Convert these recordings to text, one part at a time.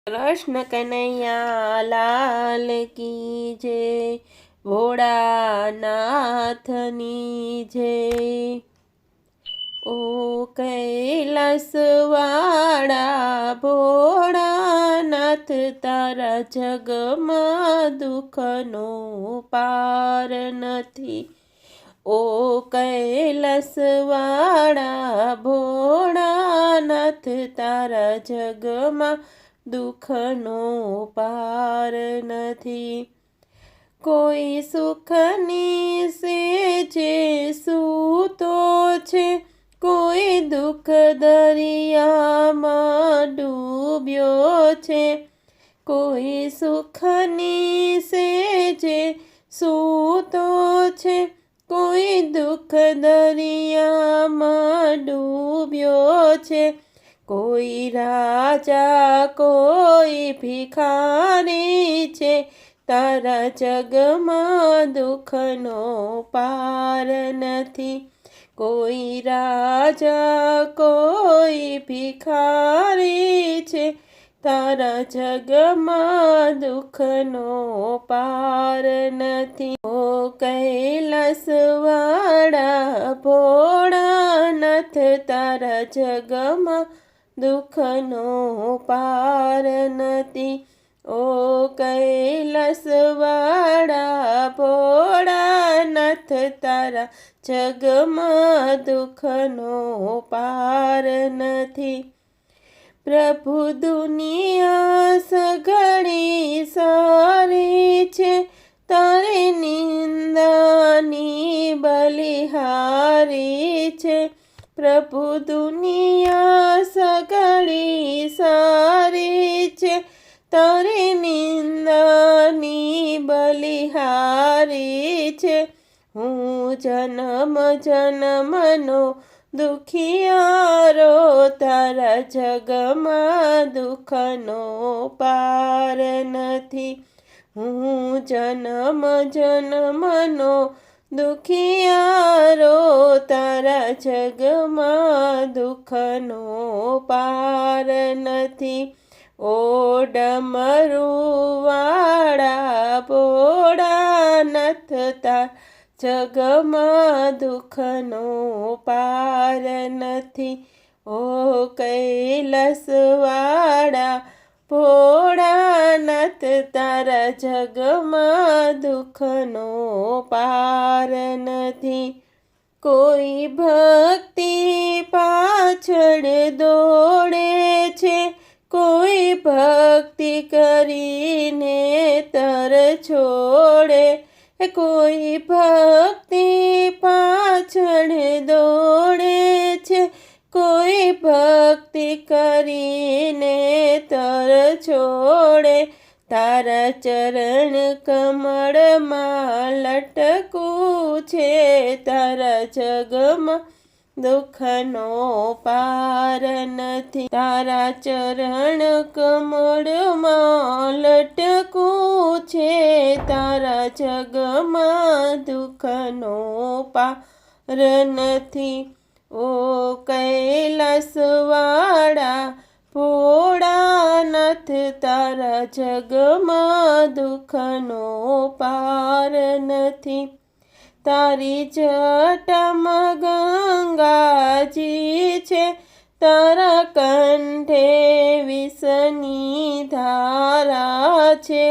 कृष्ण कन्हैया लाल की जय। भोળાનાથની જય। ओ कैलासवाળા ભોળાનાથ, તારા જગમાં દુઃખનો પાર નથી। ओ कैलासवाળા ભોળાનાથ, તારા જગમાં દુઃખનો પાર નથી। કોઈ સુખની સેજે સૂતો છે, કોઈ દુઃખ દરિયામાં ડૂબ્યો છે। કોઈ સુખની સેજે સૂતો છે, કોઈ દુઃખ દરિયામાં ડૂબ્યો છે। કોઈ રાજા કોઈ ભિખારી છે, તારા જગમાં દુઃખનો પાર નથી। કોઈ રાજા કોઈ ભિખારી છે, તારા જગમાં દુઃખનો પાર નથી। ઓ કૈલાસવાળા ભોળાનાથ, તારા જગમાં દુઃખનો પાર નથી। ઓ કૈલાસવાળા ભોળાનાથ, તારા જગમાં દુઃખનો પાર નથી। પ્રભુ દુનિયા સઘળી સારી છે, તારી નિંદાની બલિહારી છે। પ્રભુ દુનિયા સઘળી સારી છે, તારી નિંદાની બલિહારી છે। હું જન્મ જન્મનો દુખિયારો, તારા જગમાં દુઃખનો પાર નથી। હું જન્મ જન્મનો દુખિયારો, તારા જગમાં દુઃખનો પાર નથી। ઓ ડમરુવાળા ભોળાનાથ, તારા જગમાં દુઃખનો પાર નથી। ઓ કૈલાસવાળા ભોળાનાથ, તારા જગમાં દુઃખનો પાર નથી। કોઈ ભક્તિ પાછળ દોડે છે, કોઈ ભક્તિ કરીને તર છોડે। કોઈ ભક્તિ પાછળ દોડે છે, કોઈ ભક્તિ કરીને તર છોડે। તારા ચરણ કમળમાં લટકું છે, તારા જગમાં દુઃખનો પાર નથી। તારા ચરણ કમળમાં લટકું છે, તારા જગમાં દુઃખનો પાર નથી। ઓ કૈલાસવાળા ભોળાનાથ, તારા જગમાં દુઃખનો પાર નથી। તારી જટામાં ગંગાજી છે, તારા કંઠે વિષની ધારા છે।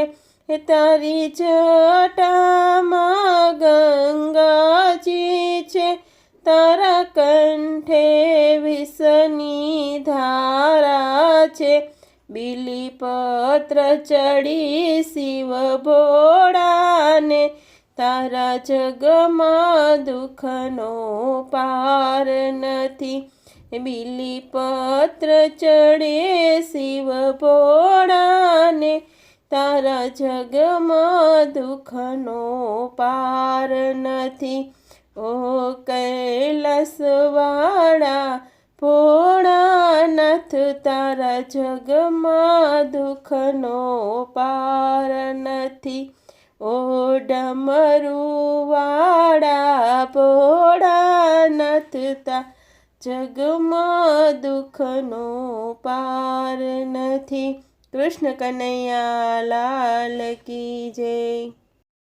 તારી જટામાં ગંગાજી છે, તારા કંઠે વિષની ધારા છે। બીલીપત્ર ચડી શિવ ભોળાને, તારા જગમાં દુઃખનો પાર નથી। બીલીપત્ર ચડે શિવ ભોળાને, તારા જગમાં દુઃખનો પાર નથી। ઓ કૈલાસવાળા ભોળાનાથ, તારા જગમાં દુઃખનો પાર નથી। ઓ ડમરુવાળા ભોળાનાથ, તારા જગમાં દુઃખનો પાર નથી। કૃષ્ણ કનૈયા લાલ કી જય।